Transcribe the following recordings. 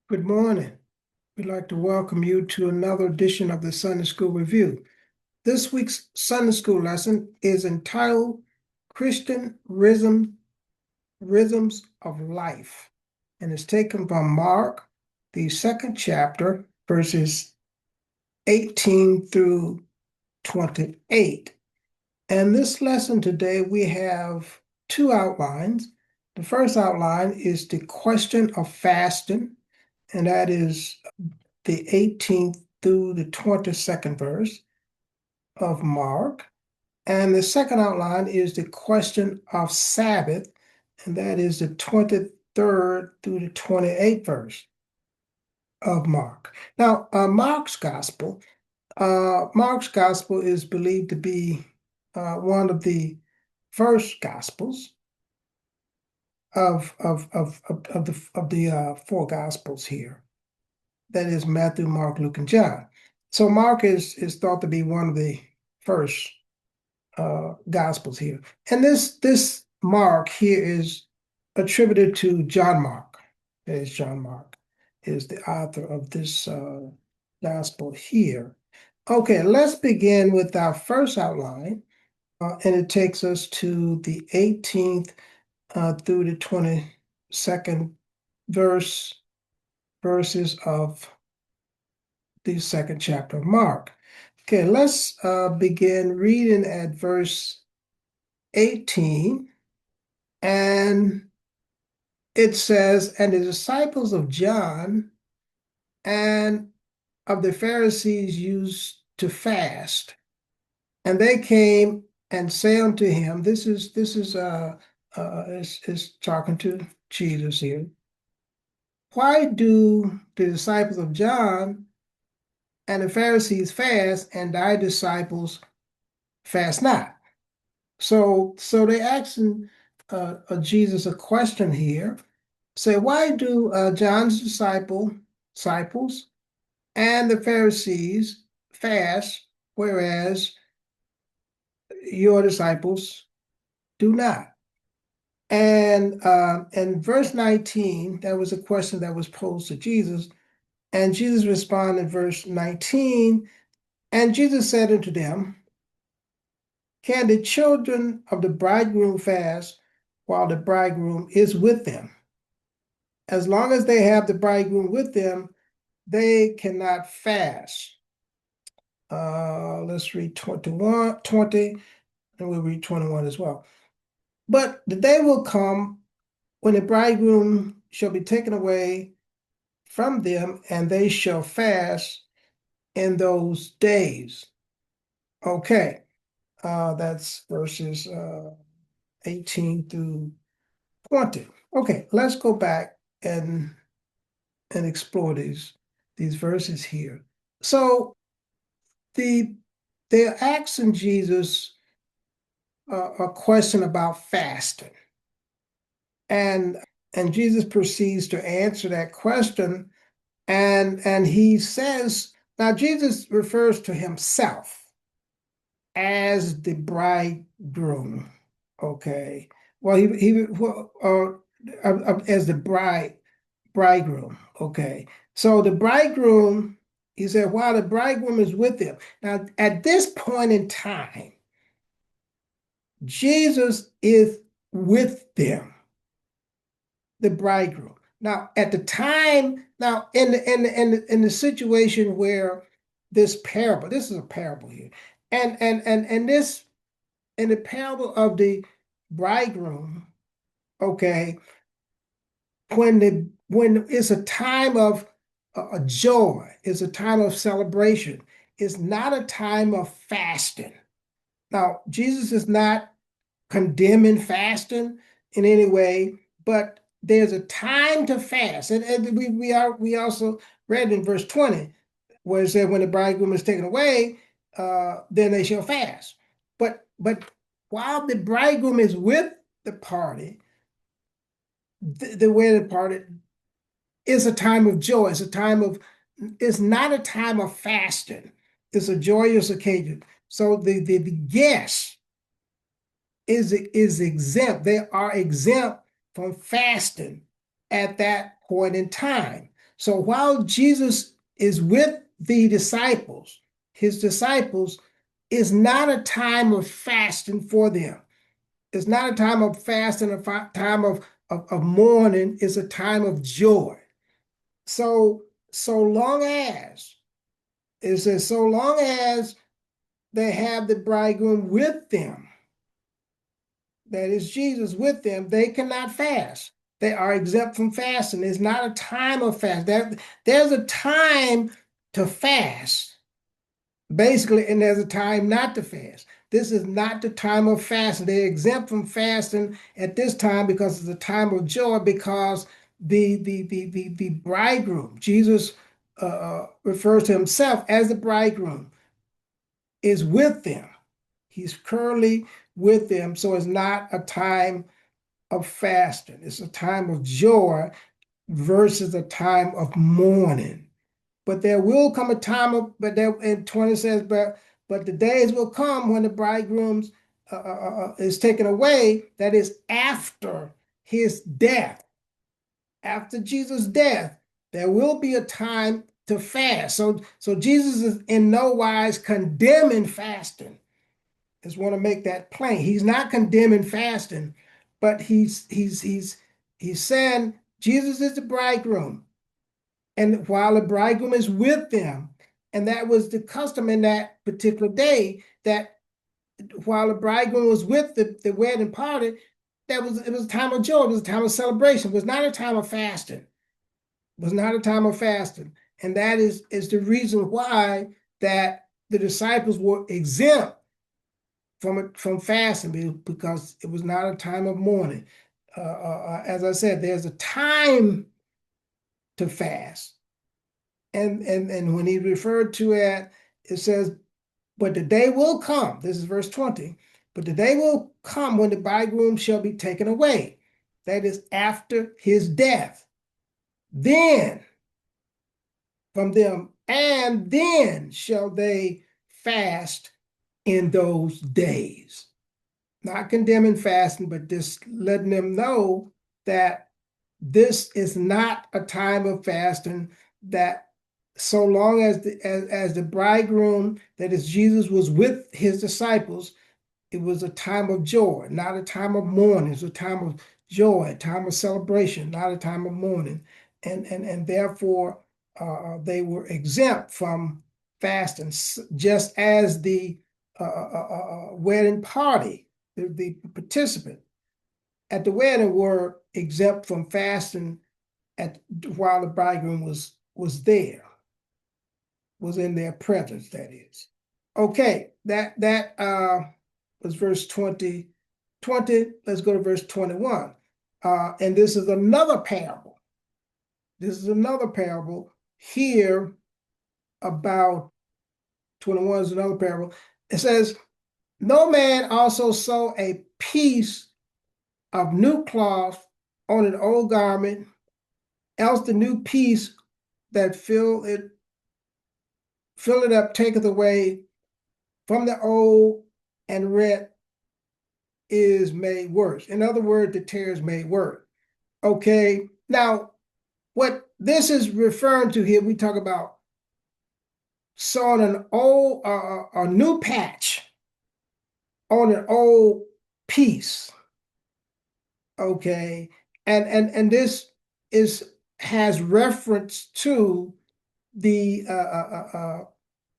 Good morning. We'd like to welcome you to another edition of the Sunday School Review. This week's Sunday School lesson is entitled Christian Rhythms of Life, and is taken from Mark, the second chapter, verses 18 through 28. And this lesson today, we have two outlines. The first outline is the question of fasting, and that is the 18th through the 22nd verse of Mark. And the second outline is the question of Sabbath, and that is the 23rd through the 28th verse of Mark. Now, Mark's gospel is believed to be one of the first gospels of the four gospels here. That is Matthew, Mark, Luke, and John. So Mark is thought to be one of the first gospels here. And this Mark here is attributed to John Mark. That is John Mark is the author of this gospel here. Okay, let's begin with our first outline, and it takes us to the 18th through the 22nd verses of the second chapter of Mark. Okay, let's begin reading at verse 18. And it says, "And the disciples of John and of the Pharisees used to fast. And they came and say unto him," this is talking to Jesus here. "Why do the disciples of John and the Pharisees fast, and thy disciples fast not?" So they asking Jesus a question here. Say, why do John's disciples and the Pharisees fast, whereas your disciples do not? And in verse 19, that was a question that was posed to Jesus, and Jesus responded in verse 19, "And Jesus said unto them, Can the children of the bridegroom fast while the bridegroom is with them? As long as they have the bridegroom with them, they cannot fast." Let's read 20, and we'll read 21 as well. "But the day will come when the bridegroom shall be taken away from them, and they shall fast in those days." Okay, that's verses 18 through 20. Okay, let's go back and explore these verses here. So they're asking Jesus a question about fasting, and Jesus proceeds to answer that question, and he says, now Jesus refers to himself as the bridegroom. Okay, well as the bridegroom. Okay, so the bridegroom, he said, while the bridegroom is with them. Now, at this point in time, Jesus is with them, the bridegroom. Now, at the time, now in the situation where this parable, this is a parable here, and this in the parable of the bridegroom, okay, when it's a time of a joy, it's a time of celebration. It's not a time of fasting. Now, Jesus is not condemning fasting in any way, but there's a time to fast. And we also read in verse 20 where it said, when the bridegroom is taken away, then they shall fast. But while the bridegroom is with the party, the wedded party is a time of joy. It's not a time of fasting. It's a joyous occasion. So the guest is exempt. They are exempt from fasting at that point in time. So while Jesus is with the disciples, his disciples, is not a time of fasting for them. It's not a time of fasting, a time of mourning. It's a time of joy. So, so long as, it says, so long as they have the bridegroom with them, that is Jesus with them, they cannot fast. They are exempt from fasting. It's not a time of fast. There's a time to fast, basically, and there's a time not to fast. This is not the time of fasting. They're exempt from fasting at this time because it's a time of joy, because the bridegroom, Jesus refers to himself as the bridegroom, is with them. He's currently with them. So it's not a time of fasting. It's a time of joy versus a time of mourning. But there will come a time of, but there in 20 says, but the days will come when the bridegroom is taken away, that is after his death. After Jesus' death, there will be a time to fast. So Jesus is in no wise condemning fasting. Just want to make that plain. He's not condemning fasting, but he's saying Jesus is the bridegroom, and while the bridegroom is with them, and that was the custom in that particular day, that while the bridegroom was with the wedding party, it was a time of joy, it was a time of celebration, it was not a time of fasting. It was not a time of fasting. And that is the reason why that the disciples were exempt from fasting, because it was not a time of mourning. As I said, there's a time to fast, and when he referred to it, it says, "But the day will come." This is verse 20. But the day will come when the bridegroom shall be taken away. That is after his death. Then from them, and then shall they fast in those days. Not condemning fasting, but just letting them know that this is not a time of fasting, that so long as the bridegroom, that is Jesus, was with his disciples, it was a time of joy, not a time of mourning. It's a time of joy, a time of celebration, not a time of mourning. And therefore, they were exempt from fasting, just as the wedding party, the participant at the wedding were exempt from fasting while the bridegroom was there, was in their presence, that is. Okay, that was verse 20. Let's go to verse 21. And this is another parable. This is another parable here about 21 is another parable. It says, "No man also sew a piece of new cloth on an old garment, else the new piece that fill it up taketh away from the old, and rent is made worse." In other words, the tear is made worse. Okay, now what this is referring to here, we talk about sewing a new patch on an old piece. Okay, and this has reference to the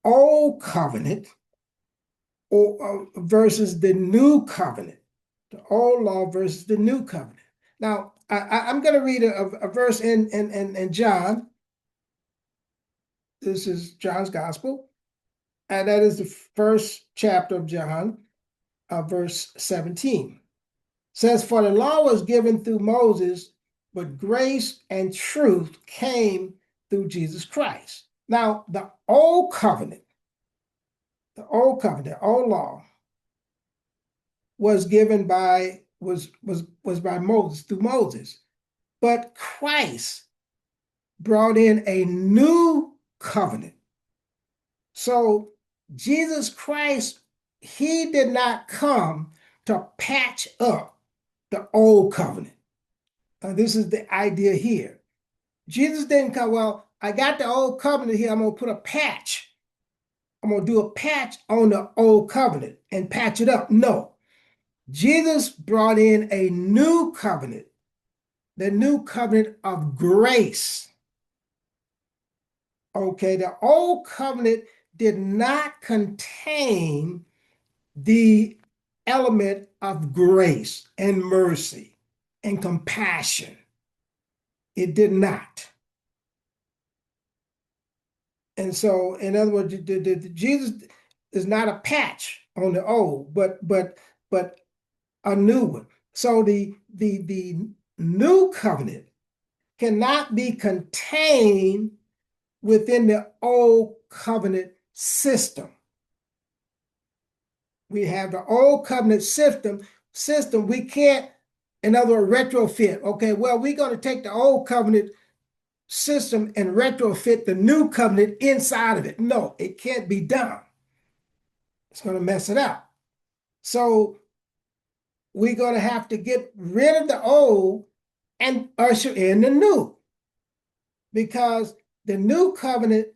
old covenant, or versus the new covenant, the old law versus the new covenant. Now, I'm going to read a verse in John. This is John's Gospel, and that is the first chapter of John, verse 17. It says, "For the law was given through Moses, but grace and truth came through Jesus Christ." Now, the old covenant, the old law was given by by Moses, through Moses. But Christ brought in a new covenant. So Jesus Christ, he did not come to patch up the old covenant. This is the idea here. Jesus didn't come, well, I got the old covenant here. I'm going to put a patch. I'm going to do a patch on the old covenant and patch it up. No. Jesus brought in a new covenant, the new covenant of grace. Okay, the old covenant did not contain the element of grace and mercy and compassion. It did not. And so, in other words, Jesus is not a patch on the old, but a new one. So the new covenant cannot be contained within the old covenant system. We have the old covenant system. We can't, in other words, retrofit. Okay, well, we're going to take the old covenant system and retrofit the new covenant inside of it. No, it can't be done. It's going to mess it up. So we're going to have to get rid of the old and usher in the new, because the new covenant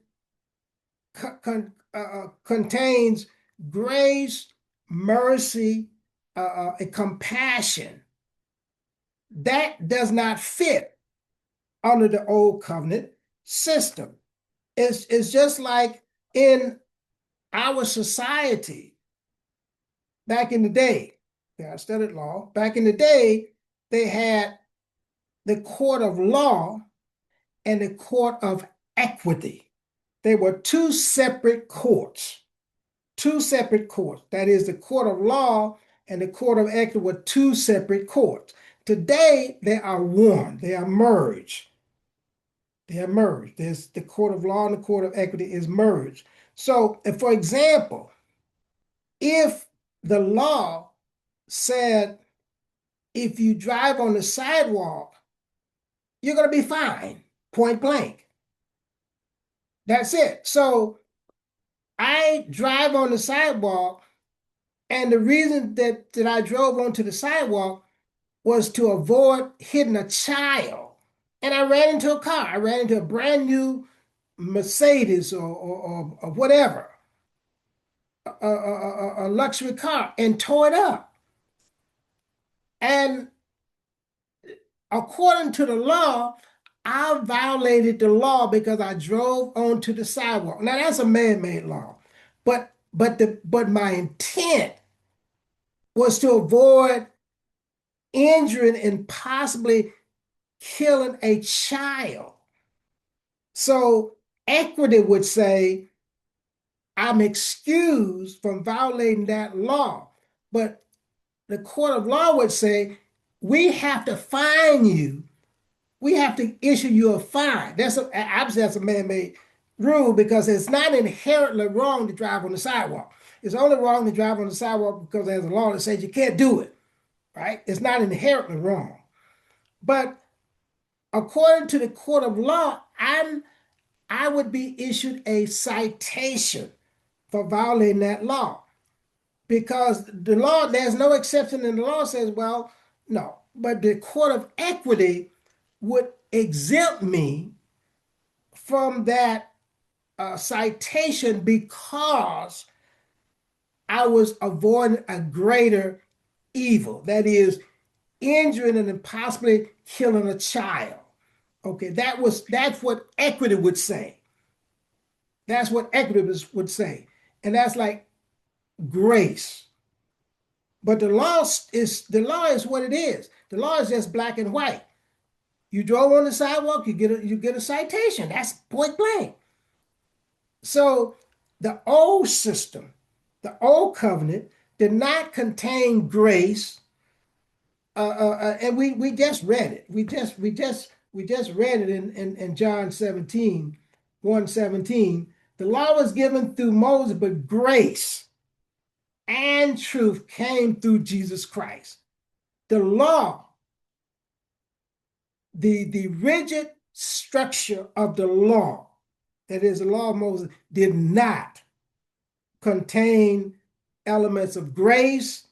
contains grace, mercy, and compassion. That does not fit under the old covenant system. It's just like in our society back in the day. I studied law. Back in the day, they had the court of law and the court of equity. They were two separate courts. Two separate courts. That is, the court of law and the court of equity were two separate courts. Today, they are one. They are merged. They are merged. There's the court of law and the court of equity is merged. So, for example, if the law said if you drive on the sidewalk, you're going to be fined, point blank. That's it. So I drive on the sidewalk, and the reason that I drove onto the sidewalk was to avoid hitting a child. And I ran into a car. I ran into a brand new Mercedes or whatever, a luxury car, and tore it up. And according to the law, I violated the law because I drove onto the sidewalk. Now that's a man-made law, but my intent was to avoid injuring and possibly killing a child. So equity would say I'm excused from violating that law, but the court of law would say we have to fine you. We have to issue you a fine. Obviously that's a man-made rule, because it's not inherently wrong to drive on the sidewalk. It's only wrong to drive on the sidewalk because there's a law that says you can't do it, right? It's not inherently wrong. But according to the court of law, I would be issued a citation for violating that law, because the law, there's no exception in the law says, well, no. But the court of equity would exempt me from that citation because I was avoiding a greater evil, that is, injuring and possibly killing a child. Okay, that's what equity would say. That's what equity would say, and that's like grace. But the law is what it is. The law is just black and white. You drove on the sidewalk, you get a citation. That's point blank. So the old system, the old covenant, did not contain grace, and we just read it. We just read it in John 17, 1:17. The law was given through Moses, but grace and truth came through Jesus Christ. The law, the rigid structure of the law, that is the law of Moses, did not contain elements of grace,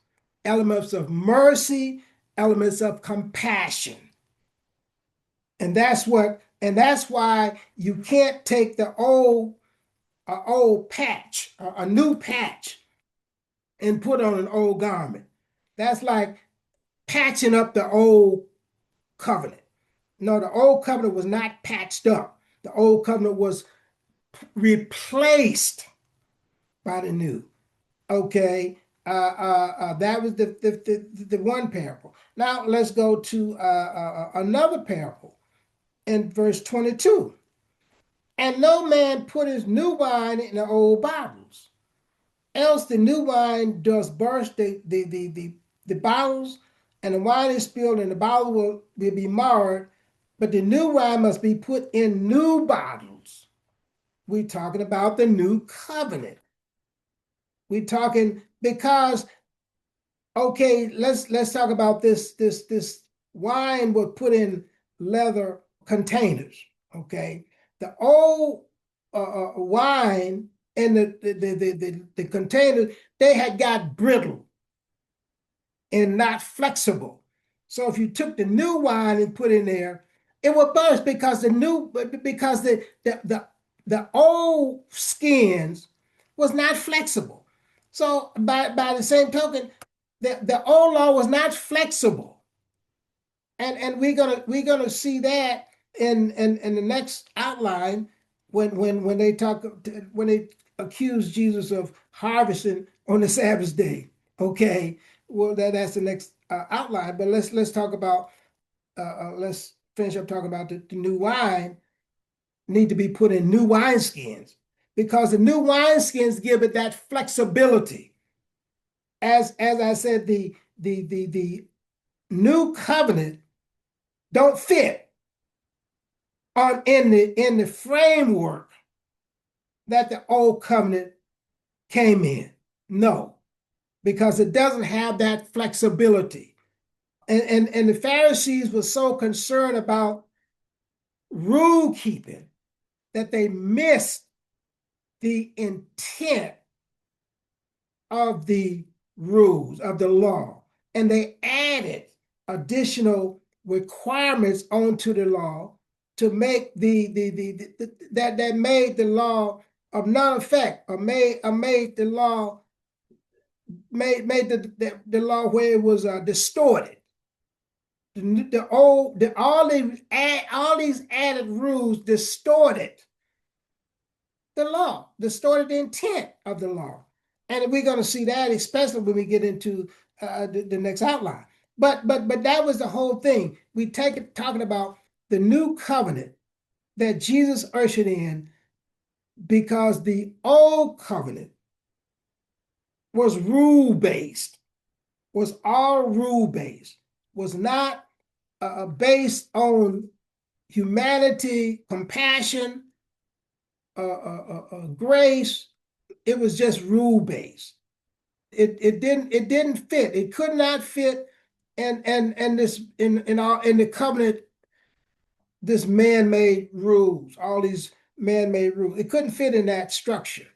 elements of mercy, elements of compassion. And that's what And that's why you can't take the old patch, a new patch, and put on an old garment. That's like patching up the old covenant. No, the old covenant was not patched up. The old covenant was replaced by the new. Okay, that was the one parable. Now let's go to another parable in verse 22. And no man put his new wine in the old bottles, else the new wine does burst the bottles, and the wine is spilled, and the bottle will be marred. But the new wine must be put in new bottles. We're talking about the new covenant. We're talking because okay, let's talk about this wine was put in leather containers. Okay, the old wine and the containers, they had got brittle and not flexible. So if you took the new wine and put in there, it would burst because the old skins was not flexible. So by the same token, the old law was not flexible, and we're gonna see that in the next outline when they talk when they accuse Jesus of harvesting on the Sabbath day. Okay, well that's the next outline. But let's talk about let's finish up talking about the new wine need to be put in new wineskins because the new wineskins give it that flexibility. As I said, the new covenant don't fit on in the framework that the old covenant came in. No, because it doesn't have that flexibility. And the Pharisees were so concerned about rule keeping that they missed the intent of the rules of the law, and they added additional requirements onto the law to make that made the law of none effect, or made the law made the law where it was distorted. All these added rules distorted the law, distorted the intent of the law. And we're going to see that, especially when we get into the next outline. But that was the whole thing. We take it talking about the new covenant that Jesus ushered in, because the old covenant was rule based, was all rule based, was not based on humanity, compassion, grace. It was just rule based. It didn't fit. It could not fit, and this in the covenant, this man-made rules, all these man-made rules. It couldn't fit in that structure.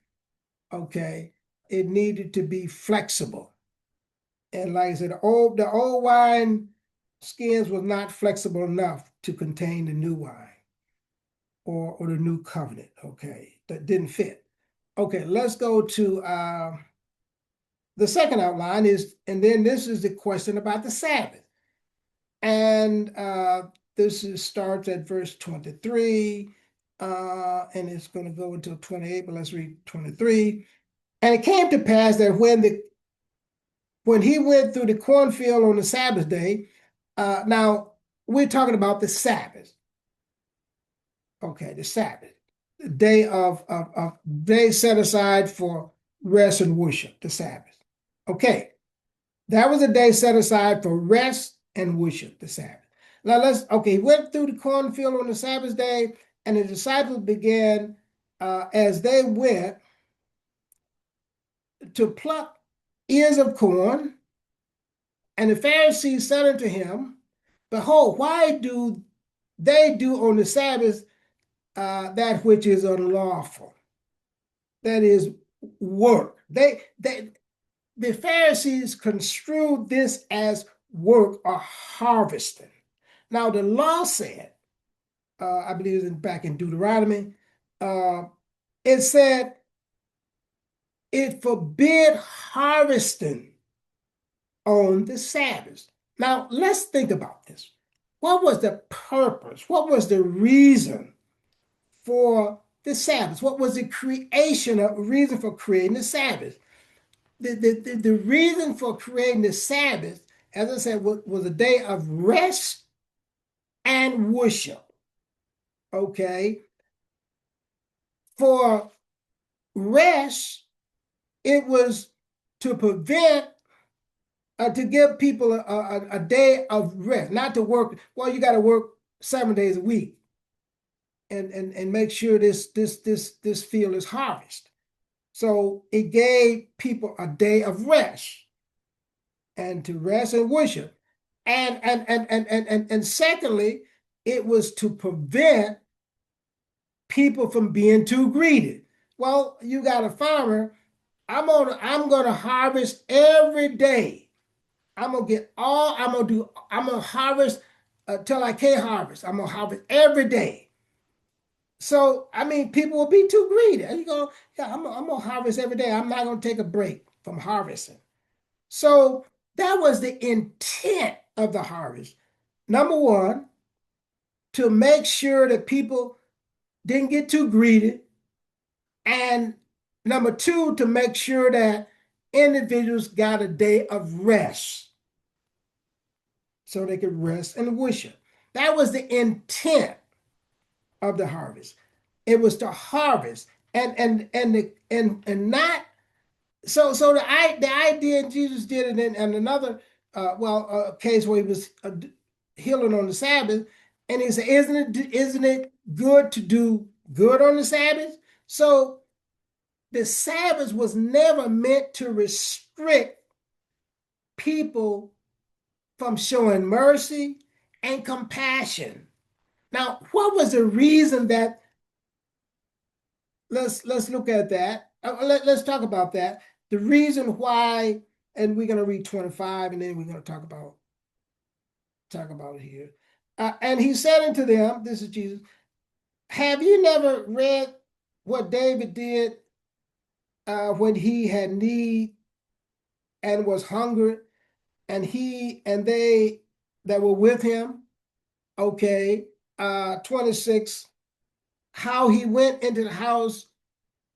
Okay, it needed to be flexible, and like I said, the old wine skins was not flexible enough to contain the new wine or the new covenant. Okay, that didn't fit. Okay, let's go to the second outline is, and then this is the question about the Sabbath. And starts at verse 23, and it's going to go until 28, but let's read 23. And it came to pass that when he went through the cornfield on the Sabbath day, now we're talking about the Sabbath. Okay, the Sabbath, the day of day set aside for rest and worship, the Sabbath. Okay, that was a day set aside for rest and worship, the Sabbath. Now he went through the cornfield on the Sabbath day, and the disciples began, as they went, to pluck ears of corn. And the Pharisees said unto him, Behold, why do they do on the Sabbath that which is unlawful? That is work. The Pharisees construed this as work or harvesting. Now the law said, I believe it's back in Deuteronomy. It said it forbid harvesting on the Sabbath. Now, let's think about this. What was the purpose? What was the reason for the Sabbath? What was the reason for creating the Sabbath? The reason for creating the Sabbath, as I said, was a day of rest and worship. Okay. For rest, it was to prevent, to give people a day of rest, not to work. Well, you got to work 7 days a week and make sure this field is harvested. So it gave people a day of rest and to rest and worship. And secondly, it was to prevent people from being too greedy. Well, you got a farmer. I'm gonna harvest every day. I'm gonna harvest till I can't harvest. I'm gonna harvest every day. So I mean, people will be too greedy. You go, yeah, I'm gonna harvest every day. I'm not gonna take a break from harvesting. So that was the intent of the harvest. Number one, to make sure that people didn't get too greedy. And number two, to make sure that individuals got a day of rest so they could rest and worship. That was the intent of the harvest. It was to harvest and not so the idea Jesus did it in another case where he was healing on the Sabbath, and he said, isn't it good to do good on the Sabbath? So the Sabbath was never meant to restrict people from showing mercy and compassion. Now, what was the reason that? Let's look at that. Let's talk about that. The reason why, and we're going to read 25, and then we're going to talk about it here. And he said unto them, this is Jesus, have you never read what David did when he had need and was hungry, and he and they that were with him? Okay, 26, how he went into the house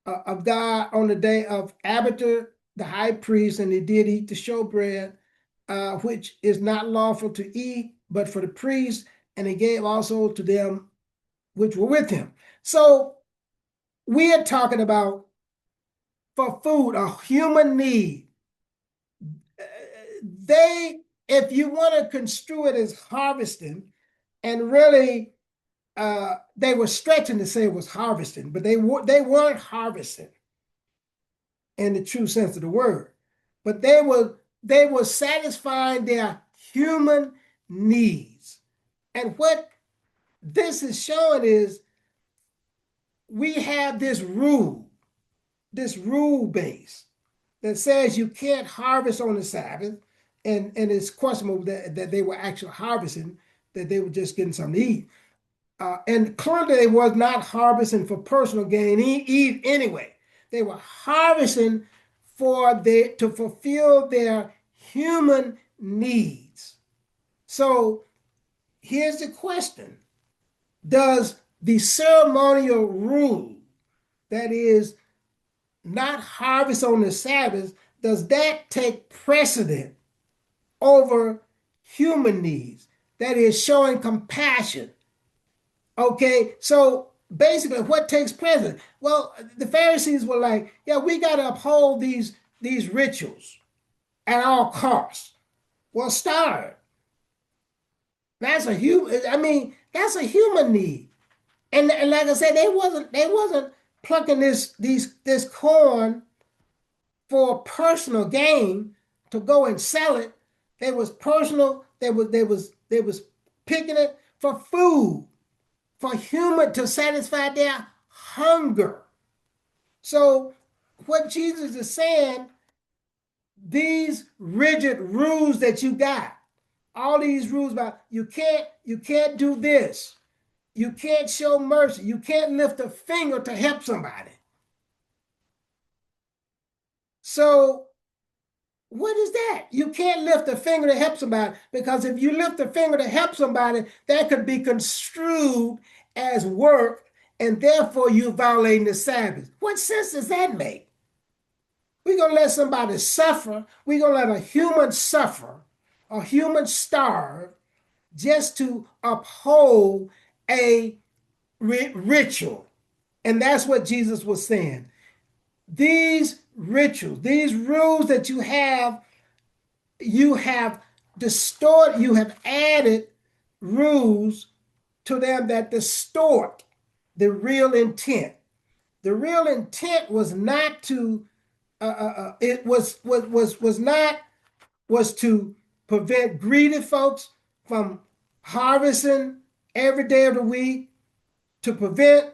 of God on the day of Abiathar, the high priest, and he did eat the showbread, which is not lawful to eat, but for the priest, and he gave also to them which were with him. So we are talking about for food, a human need. If you want to construe it as harvesting, and really they were stretching to say it was harvesting, but they weren't harvesting in the true sense of the word, but they were satisfying their human needs. And what this is showing is we have this rule base that says you can't harvest on the Sabbath, and it's questionable that they were actually harvesting, that they were just getting something to eat. And clearly they was not harvesting for personal gain anyway. They were harvesting to fulfill their human needs. So here's the question. Does the ceremonial rule, that is not harvest on the Sabbath, does that take precedent over human needs? That is showing compassion. Okay, so basically what takes precedent? Well, the Pharisees were like, yeah, we got to uphold these rituals at all costs. Well, starve. That's a human need. And like I said, they wasn't plucking this corn for personal gain to go and sell it. They was personal, they was picking it for food, for human, to satisfy their hunger. So what Jesus is saying, these rigid rules that you got, all these rules about you can't do this, You can't show mercy. You can't lift a finger to help somebody. So what is that? You can't lift a finger to help somebody, because if you lift a finger to help somebody, that could be construed as work, and therefore you violating the Sabbath. What sense does that make? We're going to let somebody suffer. We're going to let a human suffer, a human starve, just to uphold a ritual. And that's what Jesus was saying. These rituals, these rules that you have distorted, you have added rules to them that distort the real intent. The real intent was not to it was not was to prevent greedy folks from harvesting every day of the week, to prevent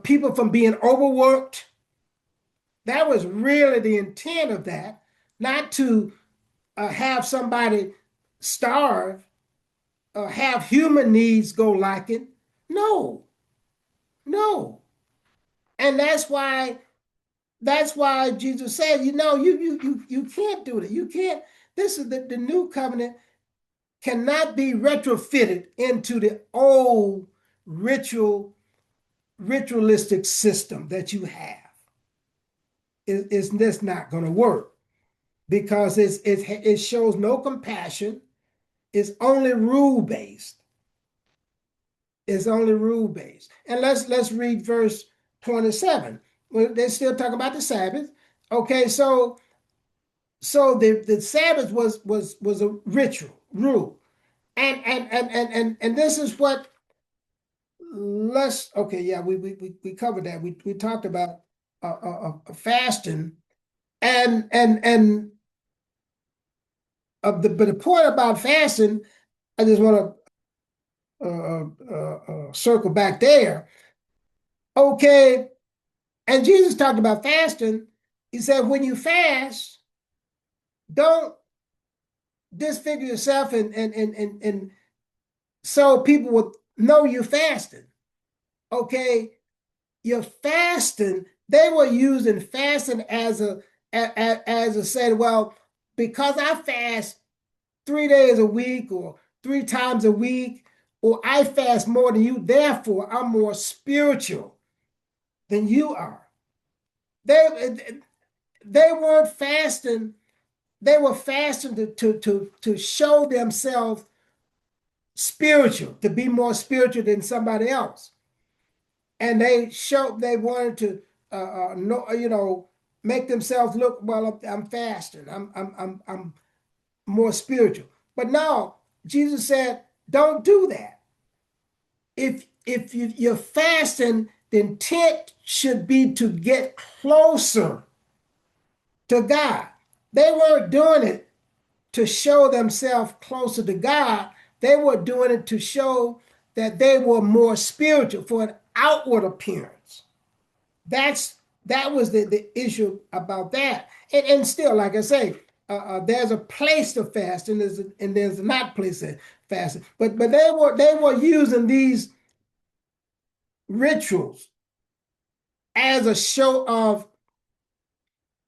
people from being overworked. That was really the intent of that, not to have somebody starve or have human needs go lacking. No, no. And that's why Jesus said, you can't do it. You can't. This is the new covenant cannot be retrofitted into the old ritualistic system that you have. It's just not going to work, because it shows no compassion. It's only rule based. It's only rule based. And let's read verse 27. Well, they're still talking about the Sabbath. Okay, so the Sabbath was a ritual rule, and this is what let's okay, yeah, we covered that. We talked about fasting, and but the point about fasting, I just want to circle back there. Okay, and Jesus talked about fasting. He said, when you fast, don't disfigure yourself, and so people will know you're fasting. Okay, you're fasting. They were using fasting as a said, well, because I fast 3 days a week or 3 times a week, or I fast more than you, therefore I'm more spiritual than you are. They they weren't fasting. They were fasting to show themselves spiritual, to be more spiritual than somebody else. And they wanted to know, make themselves look, well, I'm fasting. I'm more spiritual. But now Jesus said, don't do that. If you're fasting, the intent should be to get closer to God. They weren't doing it to show themselves closer to God. They were doing it to show that they were more spiritual, for an outward appearance. That was the issue about that. And still, like I say, there's a place to fast, and there's not place to fast. But they were using these rituals as a show of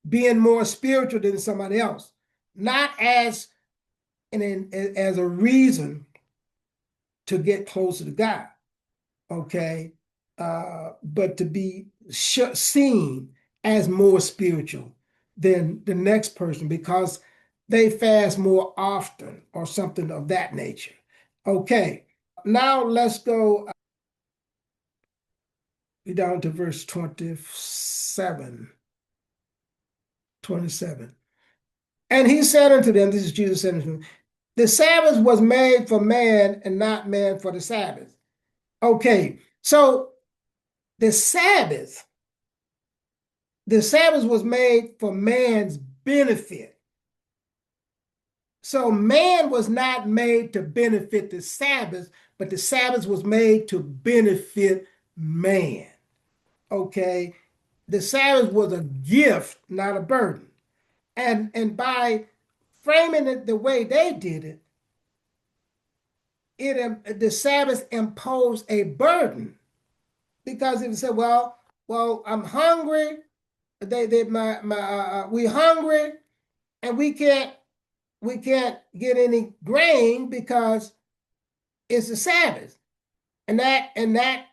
being more spiritual than somebody else, not as a reason to get closer to God. Okay, but to be seen as more spiritual than the next person because they fast more often or something of that nature. Okay, now let's go down to verse 27. 27. And he said unto them, this is Jesus saying unto them, the Sabbath was made for man and not man for the Sabbath. Okay, so the Sabbath was made for man's benefit. So man was not made to benefit the Sabbath, but the Sabbath was made to benefit man. Okay, the Sabbath was a gift, not a burden. And by framing it the way they did it, the Sabbath imposed a burden, because if you say, well, I'm hungry, we hungry, and we can't get any grain because it's the Sabbath, and that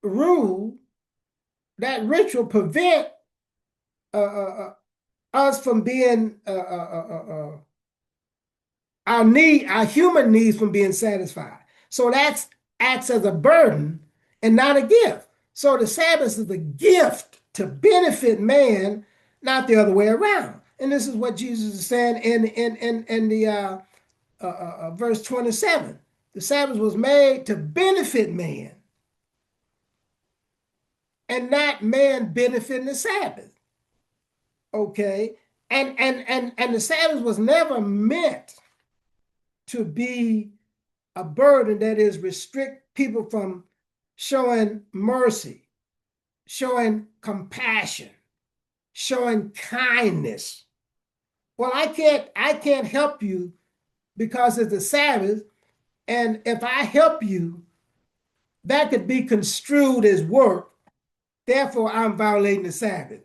rule, that ritual prevent uh, uh, us from being our human needs from being satisfied. So that acts as a burden and not a gift. So the Sabbath is a gift to benefit man, not the other way around. And this is what Jesus is saying in the verse 27. The Sabbath was made to benefit man, and not man benefiting the Sabbath. Okay, and the Sabbath was never meant to be a burden, that is, restrict people from showing mercy, showing compassion, showing kindness. Well, I can't help you because it's the Sabbath, and if I help you, that could be construed as work. Therefore, I'm violating the Sabbath.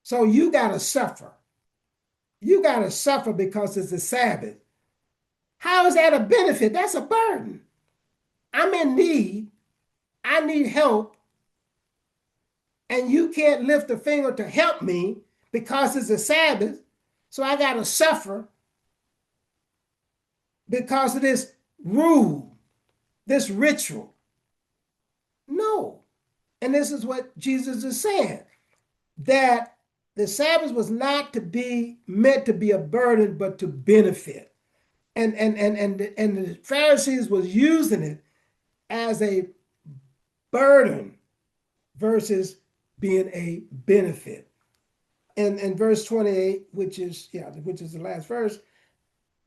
So you got to suffer. You got to suffer because it's the Sabbath. How is that a benefit? That's a burden. I'm in need. I need help. And you can't lift a finger to help me because it's a Sabbath. So I got to suffer because of this rule, this ritual. No. And this is what Jesus is saying, that the Sabbath was not to be meant to be a burden, but to benefit. And the Pharisees was using it as a burden versus being a benefit. And in verse 28, which is the last verse,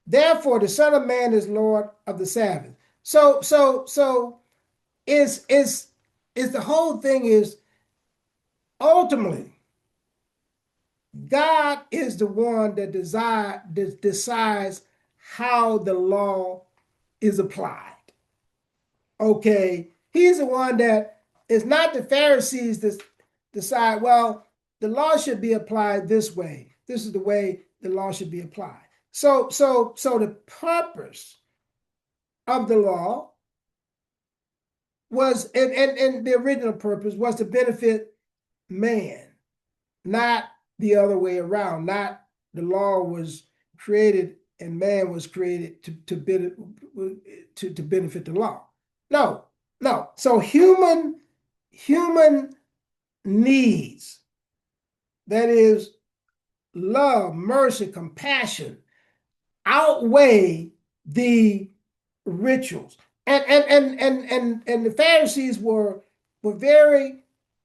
therefore the Son of Man is Lord of the Sabbath. So is the whole thing is ultimately God is the one that decides how the law is applied. Okay, he's the one that, it's not the Pharisees that decide, well, the law should be applied this way. This is the way the law should be applied. So the purpose of the law was, and the original purpose was to benefit man, not the other way around. Not the law was created and man was created to benefit the law. No, no. So human needs, that is love, mercy, compassion, outweigh the rituals. And the Pharisees were very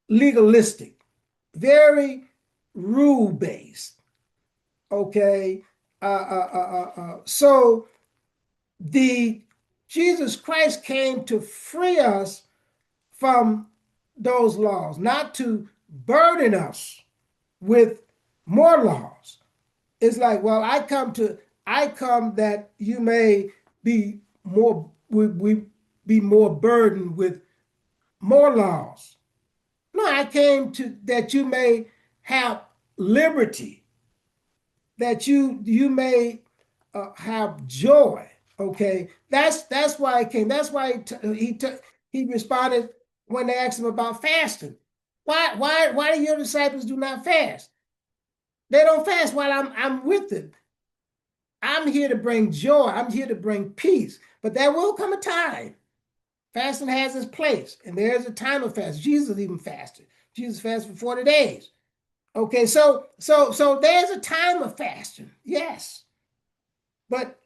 legalistic, very rule based. Okay, so the Jesus Christ came to free us from those laws, not to burden us with more laws. It's like, well, I come that you may be we be more burdened with more laws. No, I came to that you may have liberty, that you may have joy. Okay, that's why I came. That's why he responded when they asked him about fasting. Why do your disciples do not fast? They don't fast while I'm with them. I'm here to bring joy. I'm here to bring peace. But there will come a time. Fasting has its place, and there's a time of fast. Jesus even fasted. Jesus fasted for 40 days. Okay, so there's a time of fasting, yes. But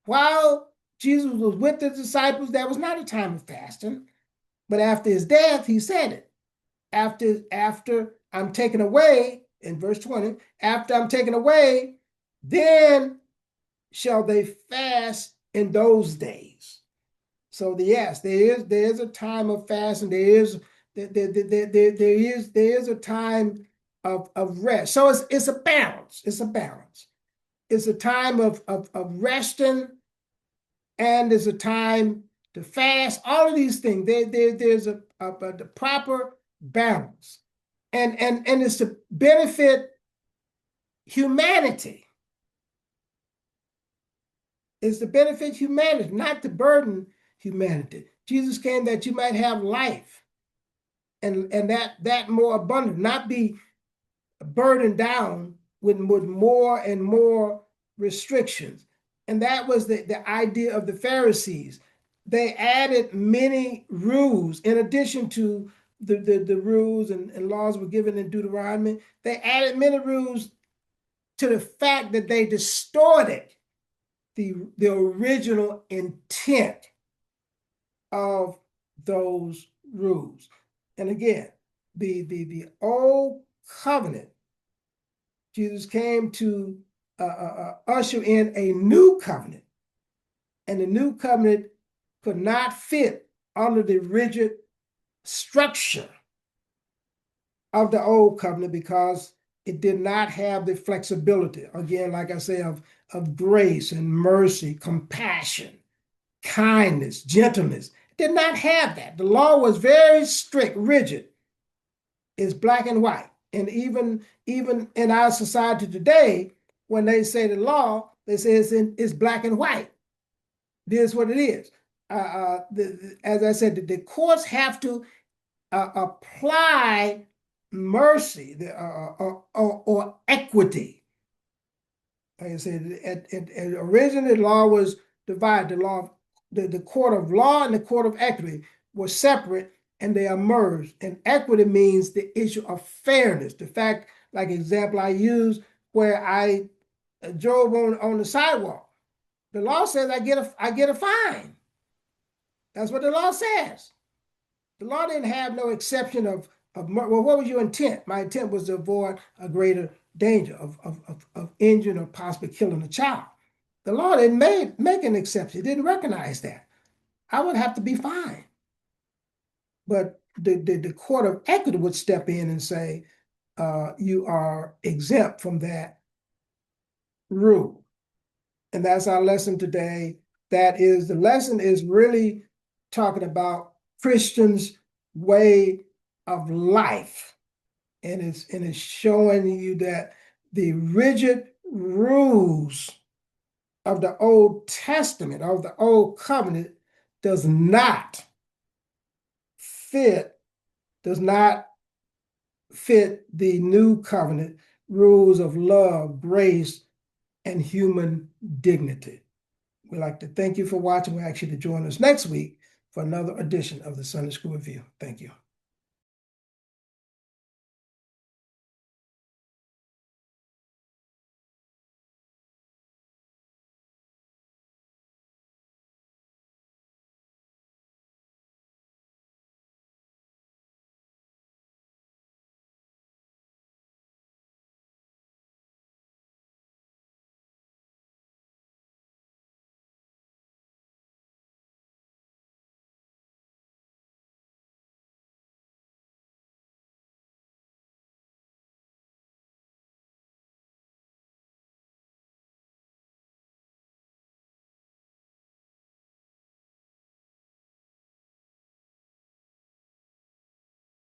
while Jesus was with the disciples, there was not a time of fasting. But after his death, he said it. After I'm taken away, in verse 20, after I'm taken away, then shall they fast in those days. So yes, there is a time of fasting. There is a time of rest. So it's a balance. It's a balance. It's a time of resting and there's a time to fast. All of these things, there's a the proper balance, and it's to benefit humanity. It's to benefit humanity, not to burden humanity. Jesus came that you might have life, and that more abundant, not be burdened down with more and more restrictions. And that was the idea of the Pharisees. They added many rules in addition to the rules and laws were given in Deuteronomy. They added many rules to the fact that they distorted the original intent of those rules. And again, the old covenant, Jesus came to usher in a new covenant, and the new covenant could not fit under the rigid structure of the old covenant because it did not have the flexibility, again, like I say, of grace and mercy, compassion, kindness, gentleness. It did not have that. The law was very strict, rigid. It's black and white. And even in our society today, when they say the law, they say it's black and white. This is what it is. As I said, the courts have to apply mercy or equity. Like I said, originally the law was divided. The court of law and the court of equity were separate, and they are merged. And equity means the issue of fairness. The fact, like example I use, where I drove on the sidewalk. The law says I get a fine. That's what the law says. The law didn't have no exception of well, what was your intent? My intent was to avoid a greater danger of injuring or possibly killing a child. The law didn't make an exception. It didn't recognize that. I would have to be fined. But the court of equity would step in and say, you are exempt from that rule. And that's our lesson today. The lesson is really talking about Christians' way of life. And it's showing you that the rigid rules of the Old Testament, of the Old Covenant, does not fit the New Covenant rules of love, grace, and human dignity. We'd like to thank you for watching. We ask you to join us next week for another edition of the Sunday School Review. Thank you.